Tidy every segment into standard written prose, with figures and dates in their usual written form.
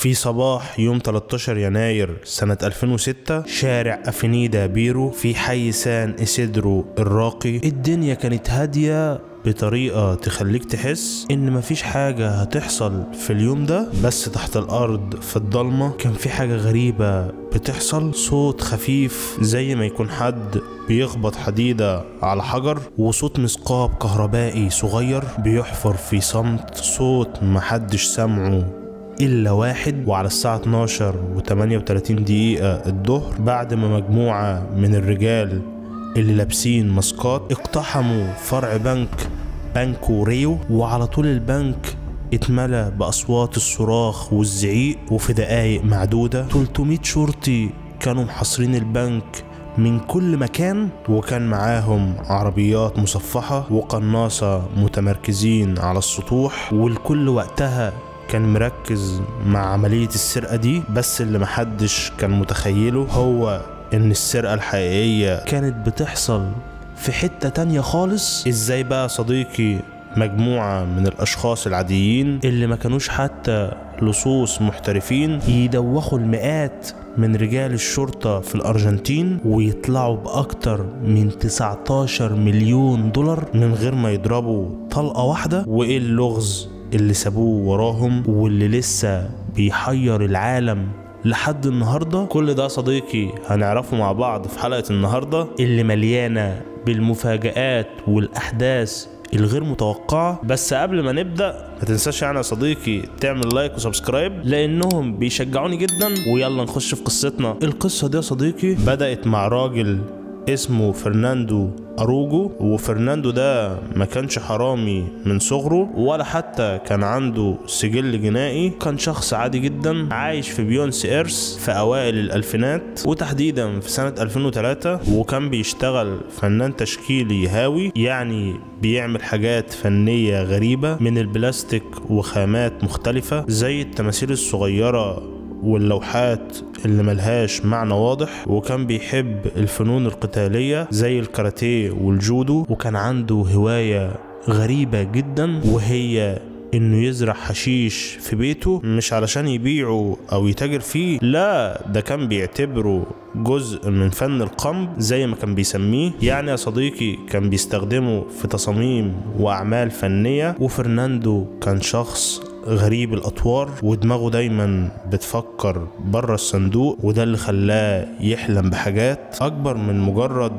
في صباح يوم 13 يناير سنة 2006 شارع أفنيدا بيرو في حي سان إسيدرو الراقي، الدنيا كانت هادية بطريقة تخليك تحس ان مفيش حاجة هتحصل في اليوم ده، بس تحت الارض في الضلمة كان في حاجة غريبة بتحصل. صوت خفيف زي ما يكون حد بيخبط حديدة على حجر، وصوت مثقاب كهربائي صغير بيحفر في صمت، صوت محدش سمعه إلا واحد. وعلى الساعة 12:38 الظهر، بعد ما مجموعة من الرجال اللي لابسين ماسكات اقتحموا فرع بنك ريو، وعلى طول البنك اتملى بأصوات الصراخ والزعيق. وفي دقايق معدودة 300 شرطي كانوا محاصرين البنك من كل مكان، وكان معاهم عربيات مصفحة وقناصة متمركزين على السطوح، والكل وقتها كان مركز مع عملية السرقة دي. بس اللي محدش كان متخيله هو ان السرقة الحقيقية كانت بتحصل في حتة تانية خالص. ازاي بقى صديقي مجموعة من الاشخاص العاديين اللي ما كانوش حتى لصوص محترفين يدوخوا المئات من رجال الشرطة في الارجنتين ويطلعوا باكتر من 19 مليون دولار من غير ما يضربوا طلقة واحدة؟ وايه اللغز اللي سابوه وراهم واللي لسه بيحير العالم لحد النهاردة؟ كل ده صديقي هنعرفه مع بعض في حلقة النهاردة اللي مليانة بالمفاجآت والأحداث الغير متوقعة. بس قبل ما نبدأ ما تنساش يعني يا صديقي تعمل لايك وسبسكرايب لأنهم بيشجعوني جدا. ويلا نخش في قصتنا. القصة دي يا صديقي بدأت مع راجل اسمه فرناندو أروجو، وفرناندو ده ما كانش حرامي من صغره ولا حتى كان عنده سجل جنائي، كان شخص عادي جدا عايش في بيونس ايرس في اوائل الالفينات، وتحديدا في سنة 2003. وكان بيشتغل فنان تشكيلي هاوي، يعني بيعمل حاجات فنية غريبة من البلاستيك وخامات مختلفة زي التماثيل الصغيرة واللوحات اللي ملهاش معنى واضح. وكان بيحب الفنون القتالية زي الكاراتيه والجودو، وكان عنده هواية غريبة جدا وهي انه يزرع حشيش في بيته، مش علشان يبيعه او يتاجر فيه، لا ده كان بيعتبره جزء من فن القمع زي ما كان بيسميه. يعني يا صديقي كان بيستخدمه في تصاميم واعمال فنية. وفرناندو كان شخص غريب الأطوار ودماغه دايما بتفكر بره الصندوق، وده اللي خلاه يحلم بحاجات أكبر من مجرد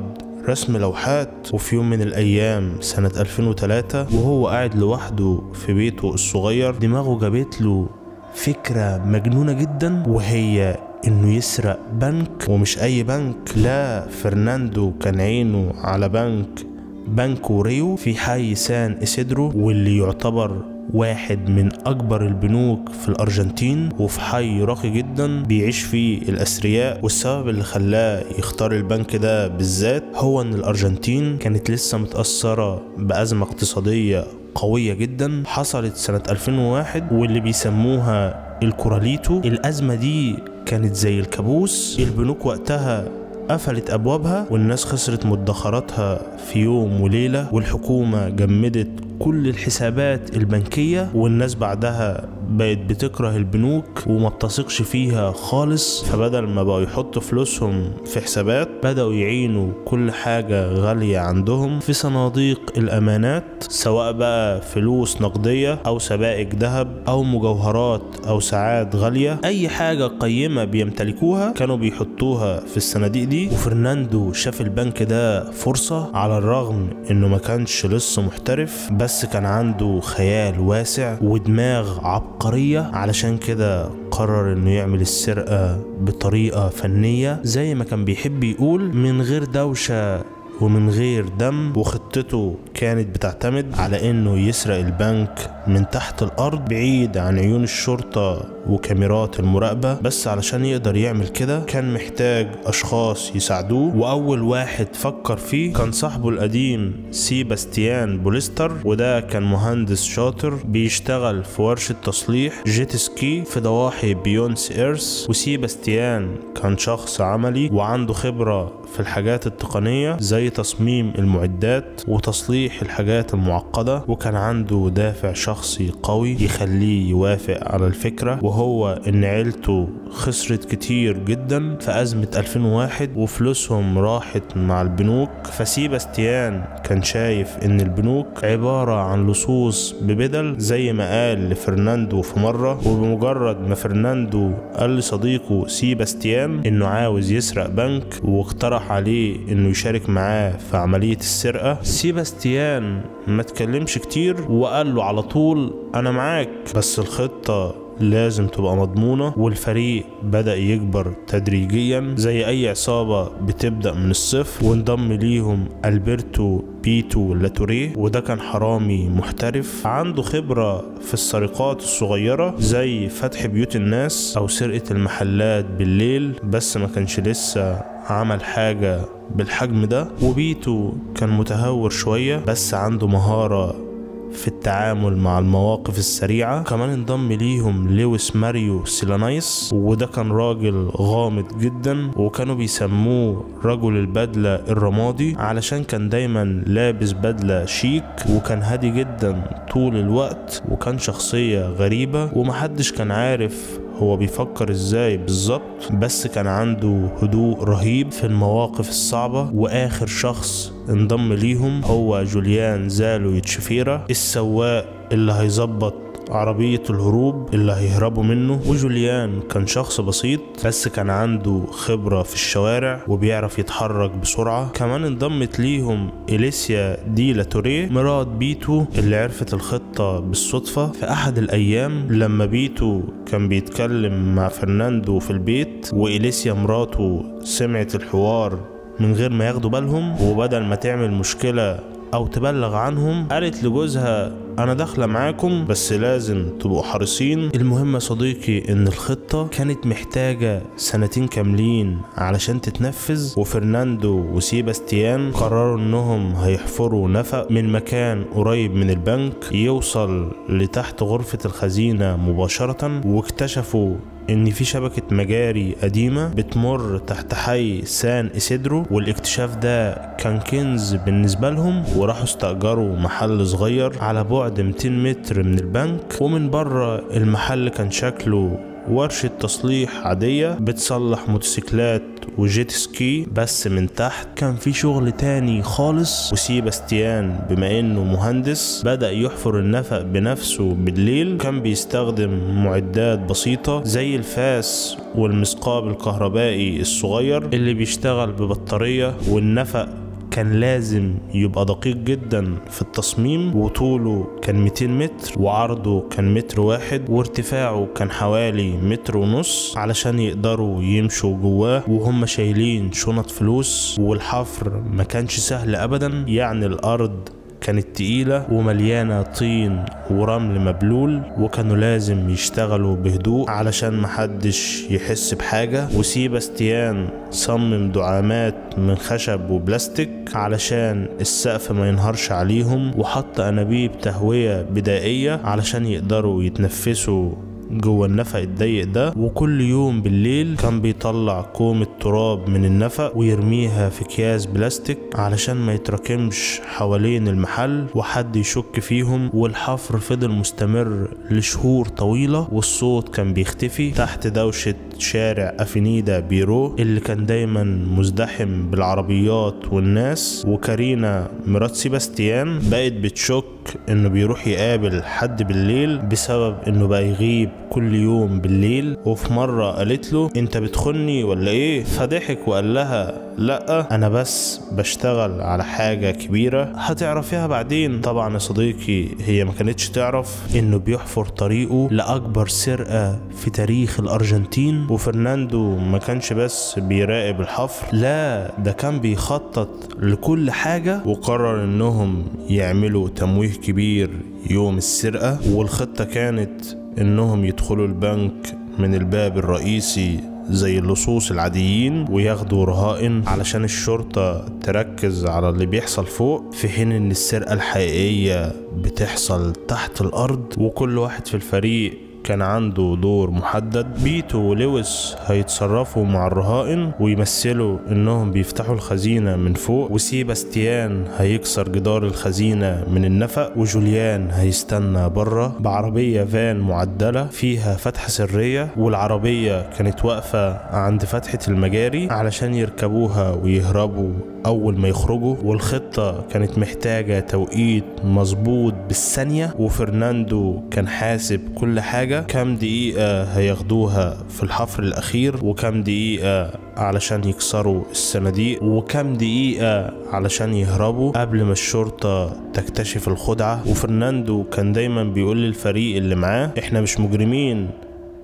رسم لوحات. وفي يوم من الأيام سنة 2003 وهو قاعد لوحده في بيته الصغير، دماغه جابت له فكرة مجنونة جدا، وهي انه يسرق بنك، ومش اي بنك، لا فرناندو كان عينه على بنك ريو في حي سان إسيدرو، واللي يعتبر واحد من أكبر البنوك في الأرجنتين، وفي حي راقي جدا بيعيش فيه الأثرياء. والسبب اللي خلاه يختار البنك ده بالذات هو أن الأرجنتين كانت لسه متأثرة بأزمة اقتصادية قوية جدا حصلت سنة 2001 واللي بيسموها الكوراليتو. الأزمة دي كانت زي الكابوس، البنوك وقتها قفلت أبوابها والناس خسرت مدخراتها في يوم وليلة، والحكومة جمدت كل الحسابات البنكية، والناس بعدها بقت بتكره البنوك وما بتثقش فيها خالص. فبدل ما بقوا يحطوا فلوسهم في حسابات بدأوا يعينوا كل حاجة غالية عندهم في صناديق الأمانات، سواء بقى فلوس نقدية أو سبائك ذهب أو مجوهرات أو ساعات غالية، أي حاجة قيمة بيمتلكوها كانوا بيحطوها في الصناديق دي. وفرناندو شاف البنك ده فرصة، على الرغم إنه ما كانش لسه محترف بس كان عنده خيال واسع ودماغ عبقرية، علشان كده قرر انه يعمل السرقة بطريقة فنية زي ما كان بيحب يقول، من غير دوشة ومن غير دم. وخطته كانت بتعتمد على انه يسرق البنك من تحت الارض بعيد عن عيون الشرطة وكاميرات المراقبة. بس علشان يقدر يعمل كده كان محتاج اشخاص يساعدوه، واول واحد فكر فيه كان صاحبه القديم سيباستيان بوليستر، وده كان مهندس شاطر بيشتغل في ورشة تصليح جيت سكي في ضواحي بيونس ايرس. وسيباستيان كان شخص عملي وعنده خبرة في الحاجات التقنية زي تصميم المعدات وتصليح الحاجات المعقدة، وكان عنده دافع شخصي قوي يخليه يوافق على الفكرة، وهو ان عيلته خسرت كتير جدا في أزمة 2001 وفلوسهم راحت مع البنوك. فسيباستيان كان شايف ان البنوك عبارة عن لصوص ببدل زي ما قال لفرناندو في مرة. وبمجرد ما فرناندو قال لصديقه سيباستيان انه عاوز يسرق بنك واقترح عليه انه يشارك معاه في عملية السرقة، سيباستيان ما تكلمش كتير وقال له على طول انا معاك، بس الخطة لازم تبقى مضمونة. والفريق بدأ يكبر تدريجيا زي اي عصابة بتبدأ من الصفر، وانضم ليهم ألبرتو بيتو لاتوريه، وده كان حرامي محترف عنده خبرة في السرقات الصغيرة زي فتح بيوت الناس او سرقة المحلات بالليل، بس ما كانش لسه عمل حاجة بالحجم ده. وبيتو كان متهور شوية بس عنده مهارة في التعامل مع المواقف السريعة. كمان انضم ليهم لويس ماريو سيلانايس، وده كان راجل غامض جدا وكانوا بيسموه رجل البدلة الرمادي علشان كان دايما لابس بدلة شيك، وكان هادي جدا طول الوقت، وكان شخصية غريبة ومحدش كان عارف هو بيفكر ازاي بالظبط، بس كان عنده هدوء رهيب في المواقف الصعبة. واخر شخص انضم ليهم هو جوليان زالو يتشفيرا، السواق اللي هيظبط عربية الهروب اللي هيهربوا منه. وجوليان كان شخص بسيط بس كان عنده خبرة في الشوارع وبيعرف يتحرك بسرعة. كمان انضمت ليهم إليسيا دي لاتوريه مرات بيتو اللي عرفت الخطة بالصدفة في أحد الأيام لما بيتو كان بيتكلم مع فرناندو في البيت، وإليسيا مراته سمعت الحوار من غير ما ياخدوا بالهم، وبدل ما تعمل مشكلة او تبلغ عنهم قالت لجوزها انا داخله معاكم بس لازم تبقوا حريصين. المهم يا صديقي ان الخطه كانت محتاجه سنتين كاملين علشان تتنفذ، وفرناندو وسيباستيان قرروا انهم هيحفروا نفق من مكان قريب من البنك يوصل لتحت غرفه الخزينه مباشره، واكتشفوا ان في شبكة مجاري قديمة بتمر تحت حي سان إسيدرو، والاكتشاف ده كان كنز بالنسبة لهم. وراحوا استأجروا محل صغير على بعد 200 متر من البنك، ومن بره المحل كان شكله ورشة تصليح عادية بتصلح موتوسيكلات وجيت سكي، بس من تحت كان في شغل تاني خالص. وسيباستيان بما انه مهندس بدأ يحفر النفق بنفسه بالليل، كان بيستخدم معدات بسيطة زي الفاس والمثقاب الكهربائي الصغير اللي بيشتغل ببطارية. والنفق كان لازم يبقى دقيق جدا في التصميم، وطوله كان 200 متر وعرضه كان متر واحد وارتفاعه كان حوالي 1.5 متر علشان يقدروا يمشوا جواه وهم شايلين شنط فلوس. والحفر ما كانش سهل ابدا، يعني الارض كانت تقيلة ومليانة طين ورمل مبلول، وكانوا لازم يشتغلوا بهدوء علشان محدش يحس بحاجة. وسيباستيان صمم دعامات من خشب وبلاستيك علشان السقف ما ينهارش عليهم، وحط أنابيب تهوية بدائية علشان يقدروا يتنفسوا جوه النفق الضيق ده. وكل يوم بالليل كان بيطلع كومة تراب من النفق ويرميها في اكياس بلاستيك علشان ما يتراكمش حوالين المحل وحد يشك فيهم. والحفر فضل مستمر لشهور طويلة، والصوت كان بيختفي تحت دوشة شارع افينيدا بيرو اللي كان دايما مزدحم بالعربيات والناس. وكارينا مرات سيباستيان بقت بتشك انه بيروح يقابل حد بالليل بسبب انه بقى يغيب كل يوم بالليل. وفي مرة قالت له انت بتخني ولا ايه؟ فضحك وقال لها لا انا بس بشتغل على حاجة كبيرة هتعرفيها بعدين. طبعا يا صديقي هي ما كانتش تعرف انه بيحفر طريقه لأكبر سرقة في تاريخ الارجنتين. وفرناندو ما كانش بس بيراقب الحفر، لا ده كان بيخطط لكل حاجة، وقرر انهم يعملوا تمويه كبير يوم السرقة. والخطة كانت انهم يدخلوا البنك من الباب الرئيسي زي اللصوص العاديين وياخدوا رهائن علشان الشرطة تركز على اللي بيحصل فوق، في حين ان السرقة الحقيقية بتحصل تحت الارض. وكل واحد في الفريق كان عنده دور محدد. بيتو ولويس هيتصرفوا مع الرهائن ويمثلوا انهم بيفتحوا الخزينة من فوق، وسيباستيان هيكسر جدار الخزينة من النفق، وجوليان هيستنى بره بعربية فان معدلة فيها فتحة سرية، والعربية كانت واقفة عند فتحة المجاري علشان يركبوها ويهربوا اول ما يخرجوا. والخطة كانت محتاجة توقيت مظبوط بالثانية، وفرناندو كان حاسب كل حاجة، كام دقيقة هياخدوها في الحفر الاخير، وكام دقيقة علشان يكسروا الصناديق، وكام دقيقة علشان يهربوا قبل ما الشرطة تكتشف الخدعة. وفرناندو كان دايما بيقول للفريق اللي معاه احنا مش مجرمين،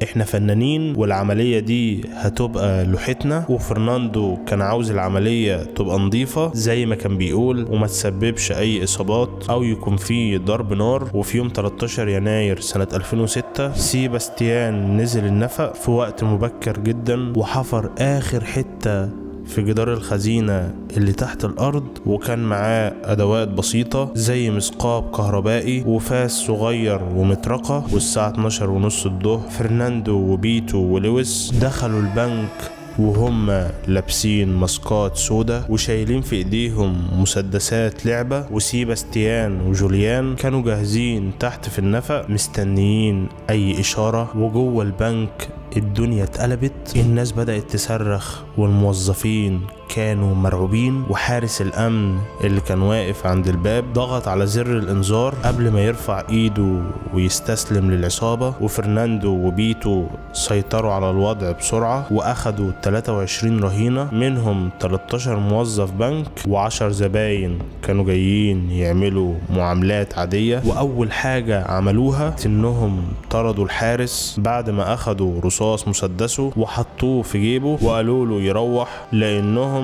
احنا فنانين، والعملية دي هتبقى لوحتنا. وفرناندو كان عاوز العملية تبقى نظيفة زي ما كان بيقول، وما تسببش اي اصابات او يكون في ضرب نار. وفي يوم 13 يناير سنة 2006 سيباستيان نزل النفق في وقت مبكر جدا، وحفر اخر حتة في جدار الخزينة اللي تحت الأرض، وكان معاه أدوات بسيطة زي مثقاب كهربائي وفاس صغير ومطرقة. والساعة 12:30 الظهر فرناندو وبيتو ولويس دخلوا البنك وهم لابسين ماسكات سودا وشايلين في ايديهم مسدسات لعبة. وسيباستيان وجوليان كانوا جاهزين تحت في النفق مستنيين اي اشارة. وجوه البنك الدنيا اتقلبت، الناس بدأت تصرخ والموظفين كانوا مرعوبين، وحارس الامن اللي كان واقف عند الباب ضغط على زر الانذار قبل ما يرفع ايده ويستسلم للعصابة. وفرناندو وبيتو سيطروا على الوضع بسرعة واخدوا 23 رهينة، منهم 13 موظف بنك و10 زباين كانوا جايين يعملوا معاملات عادية. واول حاجة عملوها انهم طردوا الحارس بعد ما اخدوا رصاص مسدسه وحطوه في جيبه، وقالوا له يروح لانهم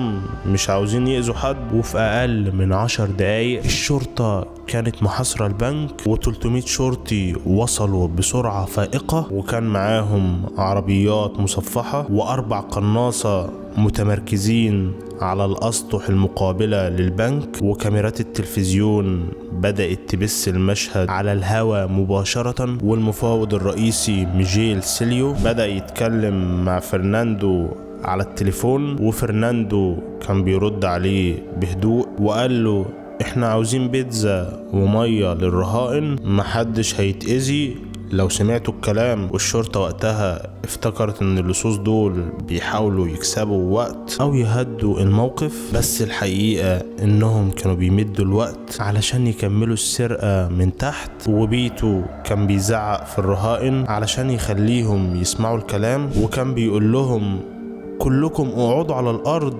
مش عاوزين يأذوا حد. وفي اقل من 10 دقايق الشرطة كانت محاصرة البنك، و300 شرطي وصلوا بسرعة فائقة، وكان معاهم عربيات مصفحة و4 قناصة متمركزين على الأسطح المقابلة للبنك. وكاميرات التلفزيون بدأت تبث المشهد على الهواء مباشرة. والمفاوض الرئيسي ميجيل سيليو بدأ يتكلم مع فرناندو على التليفون، وفرناندو كان بيرد عليه بهدوء وقال له احنا عاوزين بيتزا ومية للرهائن، محدش هيتأذي لو سمعتوا الكلام. والشرطة وقتها افتكرت ان اللصوص دول بيحاولوا يكسبوا وقت او يهدوا الموقف، بس الحقيقة انهم كانوا بيمدوا الوقت علشان يكملوا السرقة من تحت. وبيتو كان بيزعق في الرهائن علشان يخليهم يسمعوا الكلام، وكان بيقول لهم كلكم اقعدوا على الارض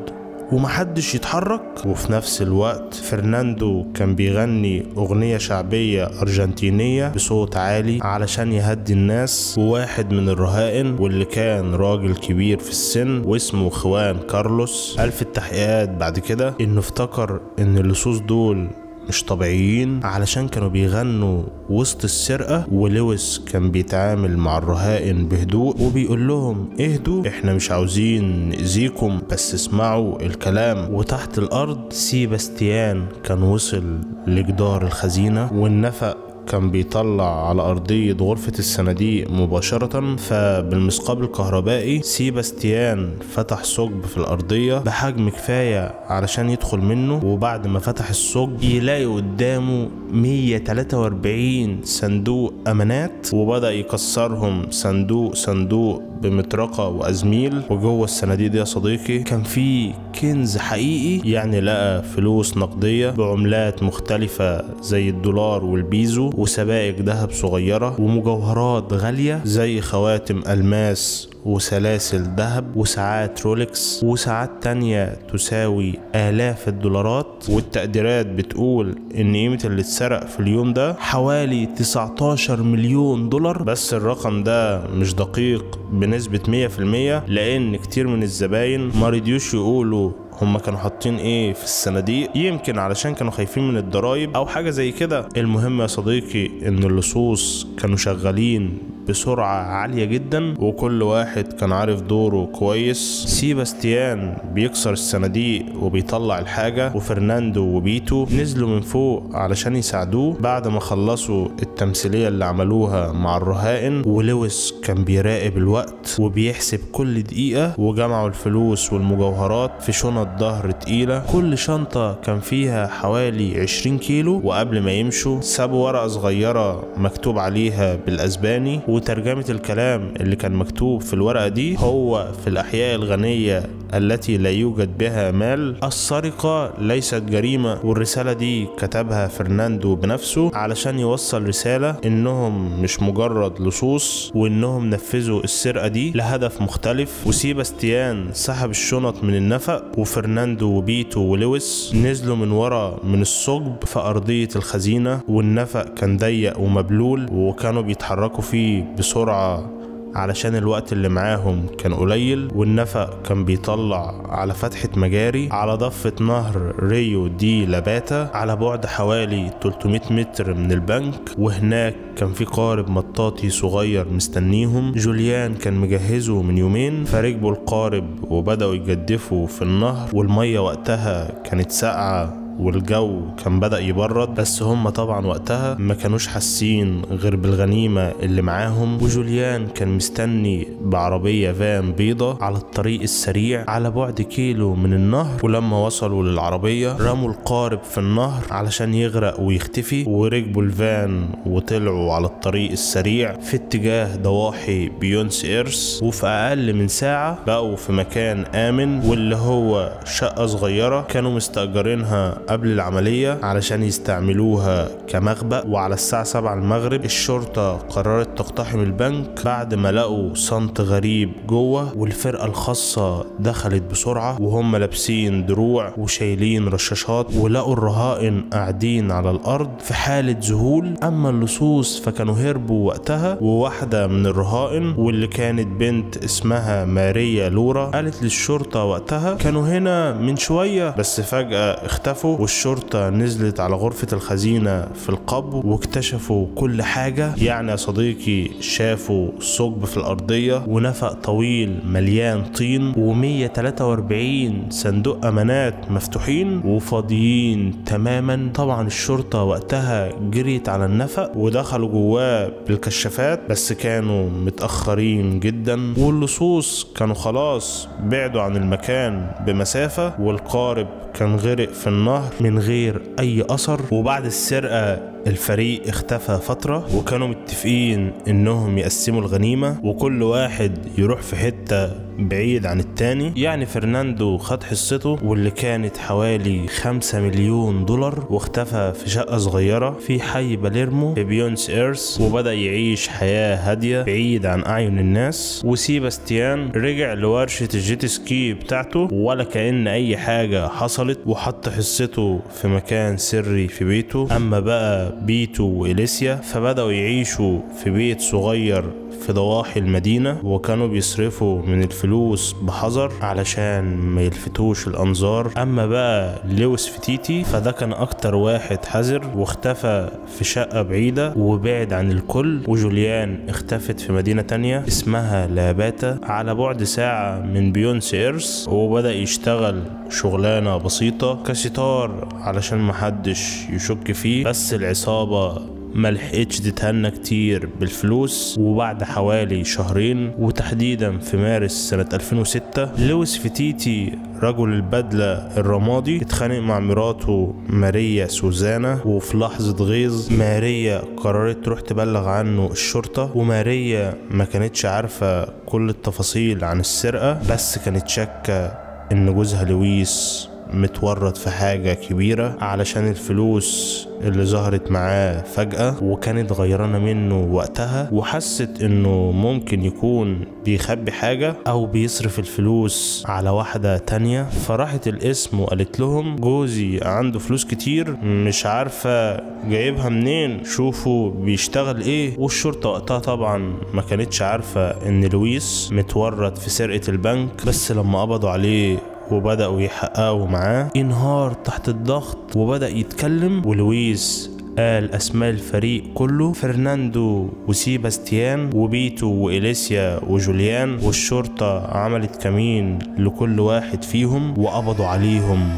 ومحدش يتحرك. وفي نفس الوقت فرناندو كان بيغني اغنية شعبية ارجنتينية بصوت عالي علشان يهدي الناس. وواحد من الرهائن واللي كان راجل كبير في السن واسمه خوان كارلوس قال في التحقيقات بعد كده انه افتكر ان اللصوص دول مش طبيعيين علشان كانوا بيغنوا وسط السرقة. ولويس كان بيتعامل مع الرهائن بهدوء وبيقول لهم اهدوا، احنا مش عاوزين نأذيكم بس اسمعوا الكلام. وتحت الارض سيباستيان كان وصل لجدار الخزينة، والنفق كان بيطلع على أرضية غرفة الصناديق مباشرة. فبالمثقاب الكهربائي سيباستيان فتح ثقب في الأرضية بحجم كفاية علشان يدخل منه، وبعد ما فتح الثقب يلاقي قدامه 143 صندوق أمانات، وبدأ يكسرهم صندوق صندوق بمطرقة وأزميل. وجوه الصناديق دي يا صديقي كان في كنز حقيقي، يعني لقى فلوس نقدية بعملات مختلفة زي الدولار والبيزو، وسبائك ذهب صغيرة، ومجوهرات غالية زي خواتم ألماس وسلاسل ذهب وساعات رولكس، وساعات تانية تساوي آلاف الدولارات. والتقديرات بتقول ان قيمة اللي اتسرق في اليوم ده حوالي 19 مليون دولار. بس الرقم ده مش دقيق بنسبة 100%، لان كتير من الزباين ما رضيوش يقولوا هما كانوا حاطين ايه في الصناديق، يمكن علشان كانوا خايفين من الضرايب او حاجة زي كده. المهم يا صديقي ان اللصوص كانوا شغالين بسرعة عالية جدا، وكل واحد كان عارف دوره كويس. سيباستيان بيكسر الصناديق وبيطلع الحاجة، وفرناندو وبيتو نزلوا من فوق علشان يساعدوه. بعد ما خلصوا التمثيلية اللي عملوها مع الرهائن، ولويس كان بيراقب الوقت وبيحسب كل دقيقة. وجمعوا الفلوس والمجوهرات في شنط ظهر تقيلة، كل شنطة كان فيها حوالي 20 كيلو. وقبل ما يمشوا سابوا ورقة صغيرة مكتوب عليها بالأسباني، وترجمة الكلام اللي كان مكتوب في الورقة دي هو: في الأحياء الغنية التي لا يوجد بها مال السرقة ليست جريمة. والرسالة دي كتبها فرناندو بنفسه علشان يوصل رسالة انهم مش مجرد لصوص، وانهم نفذوا السرقة دي لهدف مختلف. وسيباستيان سحب الشنط من النفق، وفرناندو وبيتو ولويس نزلوا من ورا من الثقب في أرضية الخزينة. والنفق كان ضيق ومبلول، وكانوا بيتحركوا فيه بسرعة علشان الوقت اللي معاهم كان قليل. والنفق كان بيطلع على فتحة مجاري على ضفة نهر ريو دي لاباتا على بعد حوالي 300 متر من البنك. وهناك كان في قارب مطاطي صغير مستنيهم. جوليان كان مجهزه من يومين، فركبوا القارب وبدأوا يجدفوا في النهر. والمية وقتها كانت ساقعة والجو كان بدأ يبرد، بس هم طبعا وقتها ما كانوش حاسين غير بالغنيمة اللي معاهم. وجوليان كان مستني بعربية فان بيضة على الطريق السريع على بعد كيلو من النهر. ولما وصلوا للعربية رموا القارب في النهر علشان يغرق ويختفي، وركبوا الفان وطلعوا على الطريق السريع في اتجاه ضواحي بيونس ايرس. وفي أقل من ساعة بقوا في مكان آمن، واللي هو شقة صغيرة كانوا مستأجرينها قبل العملية علشان يستعملوها كمخبأ. وعلى الساعة 7 المغرب الشرطة قررت تقتحم البنك بعد ما لقوا صمت غريب جوه. والفرقة الخاصة دخلت بسرعة وهم لابسين دروع وشايلين رشاشات، ولقوا الرهائن قاعدين على الأرض في حالة ذهول. أما اللصوص فكانوا هربوا وقتها. وواحدة من الرهائن واللي كانت بنت اسمها ماريا لورا قالت للشرطة وقتها: كانوا هنا من شوية بس فجأة اختفوا. والشرطة نزلت على غرفة الخزينة في القبو واكتشفوا كل حاجة. يعني يا صديقي شافوا ثقب في الأرضية، ونفق طويل مليان طين، و143 صندوق أمانات مفتوحين وفاضيين تماما. طبعا الشرطة وقتها جريت على النفق ودخلوا جواه بالكشافات، بس كانوا متأخرين جدا. واللصوص كانوا خلاص بعدوا عن المكان بمسافة، والقارب كان غرق في النهر من غير أي أثر. وبعد السرقة الفريق اختفى فترة، وكانوا متفقين انهم يقسموا الغنيمة وكل واحد يروح في حتة بعيد عن التاني. يعني فرناندو خد حصته واللي كانت حوالي 5 مليون دولار، واختفى في شقة صغيرة في حي باليرمو في بيونس ايرس، وبدأ يعيش حياة هادية بعيد عن أعين الناس. وسيباستيان رجع لورشة الجيت سكي بتاعته ولا كأن أي حاجة حصلت، وحط حصته في مكان سري في بيته. أما بقى بيتو وإليسيا فبدأوا يعيشوا في بيت صغير في ضواحي المدينة، وكانوا بيصرفوا من الفلوس بحذر علشان ما يلفتوش الأنظار. أما بقى لويس فتيتي فده كان أكتر واحد حذر، واختفى في شقة بعيدة وبعد عن الكل. وجوليان اختفت في مدينة تانية اسمها لاباتا على بعد ساعة من بيونس ايرس، وبدأ يشتغل شغلانة بسيطة كستار علشان محدش يشك فيه. بس العصابة ملحقتش تتهنى كتير بالفلوس. وبعد حوالي شهرين وتحديدا في مارس سنة 2006 لويس فتيتي رجل البدلة الرمادي اتخانق مع مراته ماريا سوزانا، وفي لحظة غيظ ماريا قررت تروح تبلغ عنه الشرطة. وماريا ما كانتش عارفة كل التفاصيل عن السرقة، بس كانت شاكة ان جوزها لويس متورط في حاجة كبيرة علشان الفلوس اللي ظهرت معاه فجأة، وكانت غيرانة منه وقتها، وحست انه ممكن يكون بيخبي حاجة او بيصرف الفلوس على واحدة تانية. فراحت القسم وقالت لهم: جوزي عنده فلوس كتير مش عارفة جايبها منين، شوفوا بيشتغل ايه. والشرطة وقتها طبعا ما كانتش عارفة ان لويس متورط في سرقة البنك، بس لما قبضوا عليه وبدأوا يحققوا معاه انهار تحت الضغط وبدأ يتكلم. ولويس قال أسماء الفريق كله: فرناندو وسيباستيان وبيتو وإليسيا وجوليان. والشرطة عملت كمين لكل واحد فيهم وقبضوا عليهم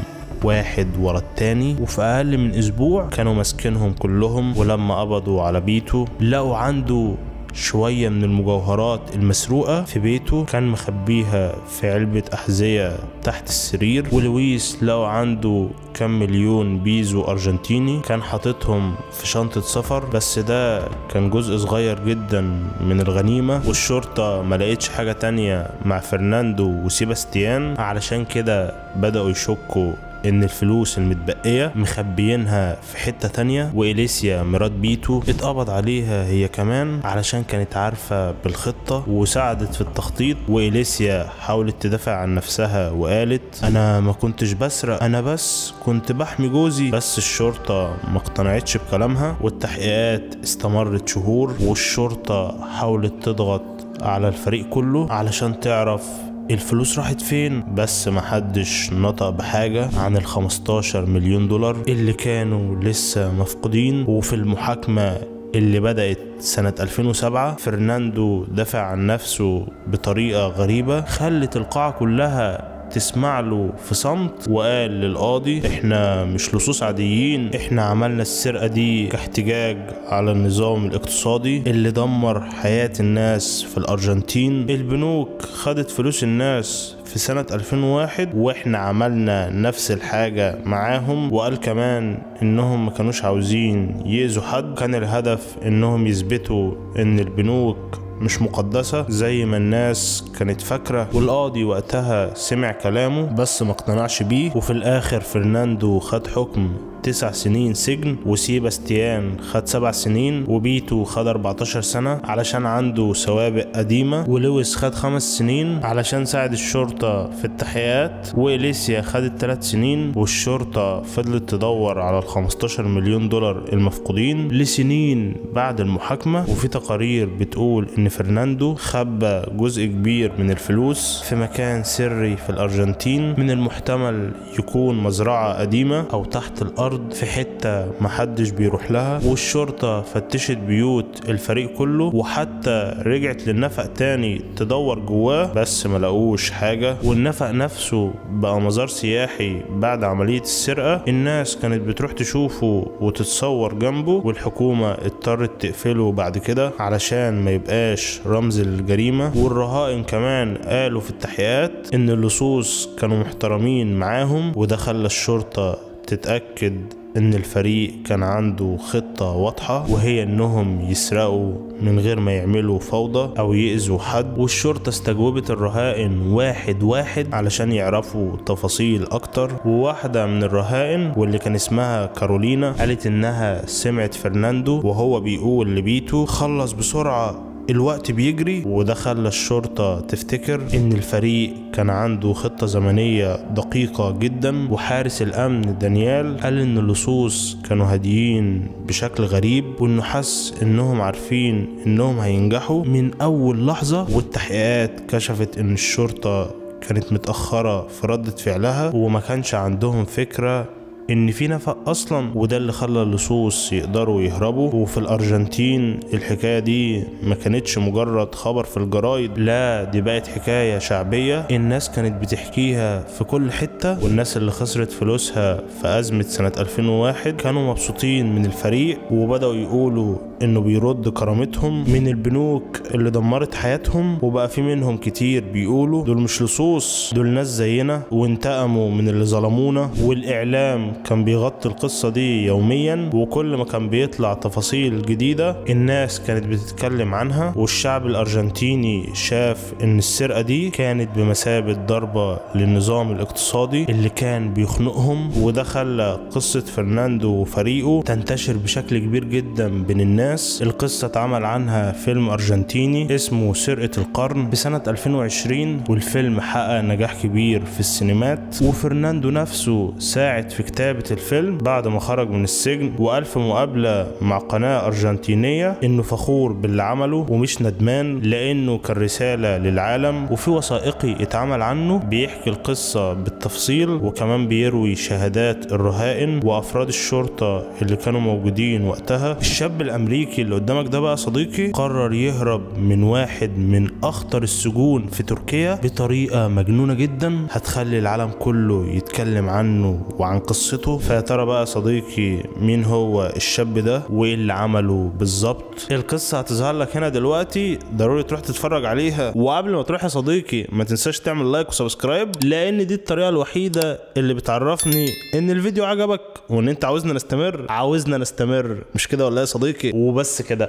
واحد ورا التاني، وفي اقل من اسبوع كانوا ماسكينهم كلهم. ولما قبضوا على بيتو لقوا عنده شوية من المجوهرات المسروقة في بيته، كان مخبيها في علبة أحذية تحت السرير. ولويس لقوا عنده كام مليون بيزو أرجنتيني كان حاططهم في شنطة سفر، بس ده كان جزء صغير جدا من الغنيمة. والشرطة ما لقيتش حاجة تانية مع فرناندو وسيباستيان، علشان كده بدأوا يشكوا ان الفلوس المتبقية مخبيينها في حتة تانية. وإليسيا مرات بيتو اتقبض عليها هي كمان علشان كانت عارفة بالخطة وساعدت في التخطيط. وإليسيا حاولت تدافع عن نفسها وقالت انا ما كنتش بسرق، انا بس كنت بحمي جوزي. بس الشرطة ما اقتنعتش بكلامها، والتحقيقات استمرت شهور. والشرطة حاولت تضغط على الفريق كله علشان تعرف الفلوس راحت فين، بس محدش نطق بحاجة عن ال15 مليون دولار اللي كانوا لسه مفقودين. وفي المحاكمة اللي بدأت سنة 2007 فرناندو دافع عن نفسه بطريقة غريبة خلت القاعة كلها تسمع له في صمت، وقال للقاضي احنا مش لصوص عاديين، احنا عملنا السرقة دي كاحتجاج على النظام الاقتصادي اللي دمر حياة الناس في الأرجنتين. البنوك خدت فلوس الناس في سنة 2001 واحنا عملنا نفس الحاجة معاهم. وقال كمان انهم ما كانوش عاوزين يأذوا حد، كان الهدف انهم يثبتوا ان البنوك مش مقدسة زي ما الناس كانت فاكرة. والقاضي وقتها سمع كلامه بس ما اقتنعش بيه. وفي الاخر فرناندو خد حكم 9 سنين سجن، وسيباستيان خد 7 سنين، وبيتو خد 14 سنة علشان عنده سوابق قديمة، ولويس خد 5 سنين علشان ساعد الشرطة في التحقيقات، وإليسيا خدت 3 سنين. والشرطة فضلت تدور على ال15 مليون دولار المفقودين لسنين بعد المحاكمة. وفي تقارير بتقول ان فرناندو خبى جزء كبير من الفلوس في مكان سري في الأرجنتين، من المحتمل يكون مزرعة قديمة او تحت الأرض في حتة محدش بيروح لها. والشرطة فتشت بيوت الفريق كله، وحتى رجعت للنفق تاني تدور جواه بس ما لقوش حاجة. والنفق نفسه بقى مزار سياحي بعد عملية السرقة، الناس كانت بتروح تشوفه وتتصور جنبه، والحكومة اضطرت تقفله بعد كده علشان ما يبقاش رمز للجريمة. والرهائن كمان قالوا في التحقيقات ان اللصوص كانوا محترمين معاهم، وده خلى الشرطة تتأكد ان الفريق كان عنده خطة واضحة، وهي انهم يسرقوا من غير ما يعملوا فوضى او يأذوا حد. والشرطة استجوبت الرهائن واحد واحد علشان يعرفوا تفاصيل اكتر. وواحدة من الرهائن واللي كان اسمها كارولينا قالت انها سمعت فرناندو وهو بيقول لبيتو خلص بسرعة الوقت بيجري. وده خلى الشرطة تفتكر ان الفريق كان عنده خطة زمنية دقيقة جدا. وحارس الامن دانيال قال ان اللصوص كانوا هاديين بشكل غريب، وانه حس انهم عارفين انهم هينجحوا من اول لحظة. والتحقيقات كشفت ان الشرطة كانت متأخرة في ردة فعلها، وما كانش عندهم فكرة ان في نفق اصلا، وده اللي خلى اللصوص يقدروا يهربوا. وفي الارجنتين الحكايه دي ما كانتش مجرد خبر في الجرايد، لا دي بقت حكايه شعبيه الناس كانت بتحكيها في كل حته. والناس اللي خسرت فلوسها في ازمه سنه 2001 كانوا مبسوطين من الفريق، وبداوا يقولوا انه بيرد كرامتهم من البنوك اللي دمرت حياتهم. وبقى في منهم كتير بيقولوا دول مش لصوص، دول ناس زينا وانتقموا من اللي ظلمونا. والاعلام كان بيغطي القصة دي يوميا، وكل ما كان بيطلع تفاصيل جديدة الناس كانت بتتكلم عنها. والشعب الأرجنتيني شاف ان السرقة دي كانت بمثابة ضربة للنظام الاقتصادي اللي كان بيخنقهم. وده خلى قصة فرناندو وفريقه تنتشر بشكل كبير جدا بين الناس. القصة اتعمل عنها فيلم أرجنتيني اسمه سرقة القرن بسنة 2020، والفيلم حقق نجاح كبير في السينمات. وفرناندو نفسه ساعد في كتاب كتابة الفيلم بعد ما خرج من السجن، وقال في مقابلة مع قناة أرجنتينية إنه فخور باللي عمله ومش ندمان، لأنه كان رسالة للعالم. وفي وثائقي اتعمل عنه بيحكي القصة بالتفصيل، وكمان بيروي شهادات الرهائن وأفراد الشرطة اللي كانوا موجودين وقتها. الشاب الأمريكي اللي قدامك ده بقى صديقي قرر يهرب من واحد من أخطر السجون في تركيا بطريقة مجنونة جدا هتخلي العالم كله يتكلم عنه وعن قصته. فيا ترى بقى صديقي مين هو الشاب ده وايه اللي عمله بالظبط؟ القصة هتظهر لك هنا دلوقتي، ضروري تروح تتفرج عليها. وقبل ما تروح يا صديقي ما تنساش تعمل لايك وسبسكرايب، لان دي الطريقة الوحيدة اللي بتعرفني ان الفيديو عجبك وان انت عاوزنا نستمر. مش كده ولا يا صديقي؟ وبس كده.